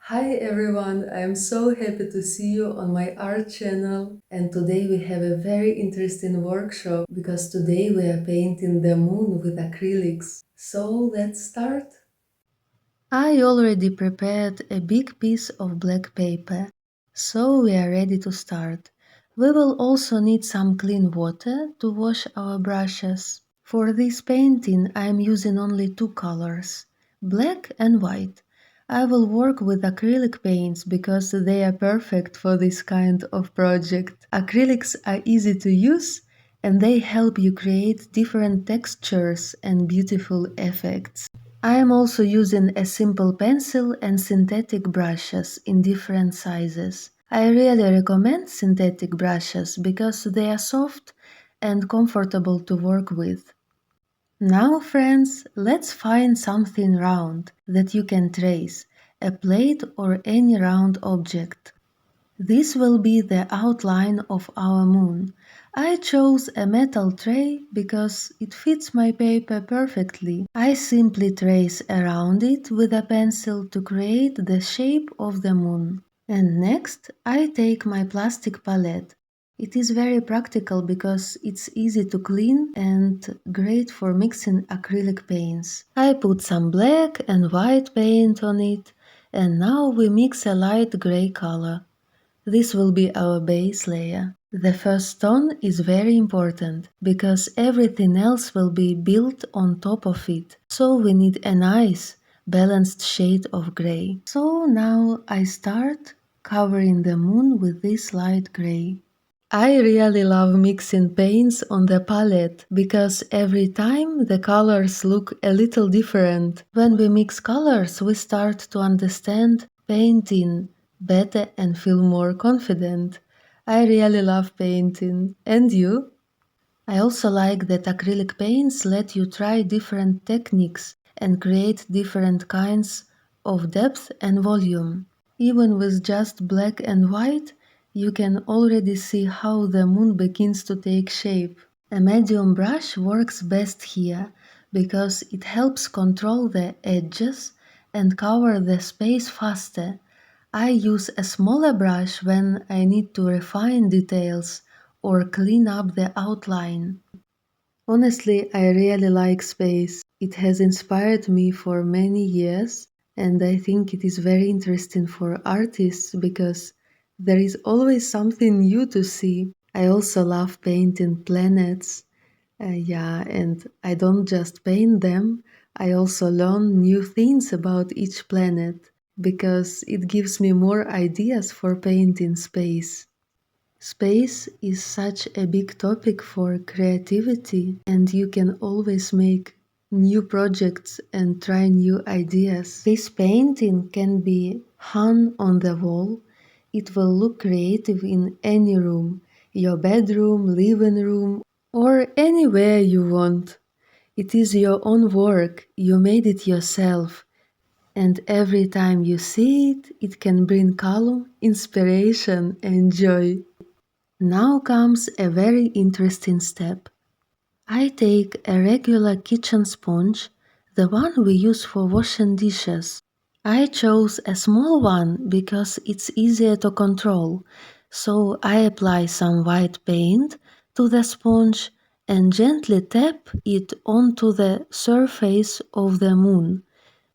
Hi everyone, I am so happy to see you on my art channel, and today we have a very interesting workshop because today we are painting the moon with acrylics. So let's start. I already prepared a big piece of black paper, so we are ready to start. We will also need some clean water to wash our brushes. For this painting I am using only two colors, black and white. I will work with acrylic paints because they are perfect for this kind of project. Acrylics are easy to use and they help you create different textures and beautiful effects. I am also using a simple pencil and synthetic brushes in different sizes. I really recommend synthetic brushes because they are soft and comfortable to work with. Now, friends, let's find something round that you can trace, a plate or any round object. This will be the outline of our moon. I chose a metal tray because it fits my paper perfectly. I simply trace around it with a pencil to create the shape of the moon. And next, I take my plastic palette. It is very practical because it's easy to clean and great for mixing acrylic paints. I put some black and white paint on it, and now we mix a light gray color. This will be our base layer. The first tone is very important because everything else will be built on top of it. So we need a nice balanced shade of gray. So now I start covering the moon with this light gray. I really love mixing paints on the palette because every time the colors look a little different. When we mix colors, we start to understand painting better and feel more confident. I really love painting. And you? I also like that acrylic paints let you try different techniques and create different kinds of depth and volume. Even with just black and white, you can already see how the moon begins to take shape. A medium brush works best here because it helps control the edges and cover the space faster. I use a smaller brush when I need to refine details or clean up the outline. Honestly, I really like space. It has inspired me for many years, and I think it is very interesting for artists because there is always something new to see. I also love painting planets. And I don't just paint them, I also learn new things about each planet because it gives me more ideas for painting space. Space is such a big topic for creativity, and you can always make new projects and try new ideas. This painting can be hung on the wall. It will look creative in any room, your bedroom, living room, or anywhere you want. It is your own work, you made it yourself, and every time you see it, it can bring calm, inspiration, and joy. Now comes a very interesting step. I take a regular kitchen sponge, the one we use for washing dishes. I chose a small one because it's easier to control, so I apply some white paint to the sponge and gently tap it onto the surface of the moon.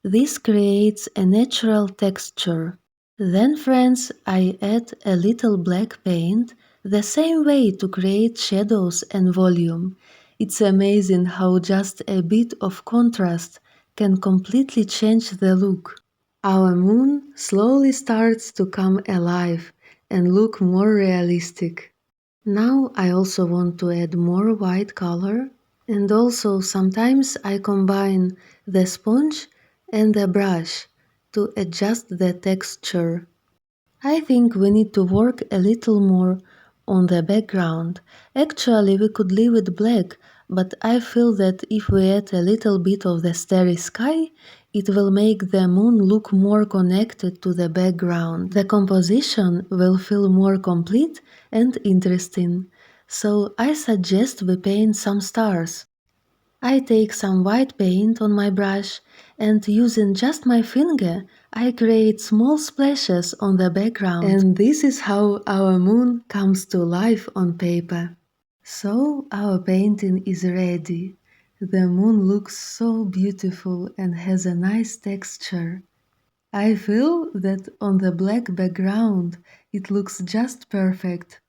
This creates a natural texture. Then, friends, I add a little black paint the same way to create shadows and volume. It's amazing how just a bit of contrast can completely change the look. Our moon slowly starts to come alive and look more realistic. Now I also want to add more white color, and also sometimes I combine the sponge and the brush to adjust the texture. I think we need to work a little more on the background. Actually, we could leave it black, but I feel that if we add a little bit of the starry sky, it will make the moon look more connected to the background. The composition will feel more complete and interesting. So I suggest we paint some stars. I take some white paint on my brush And using just my finger, I create small splashes on the background. And this is how our moon comes to life on paper. So our painting is ready. The moon looks so beautiful and has a nice texture. I feel that on the black background it looks just perfect.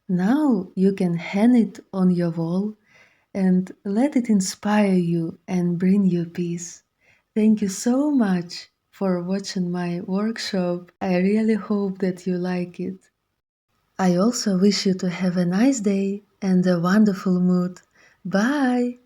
Now you can hang it on your wall and let it inspire you and bring you peace. Thank you so much for watching my workshop. I really hope that you like it. I also wish you to have a nice day and a wonderful mood. Bye!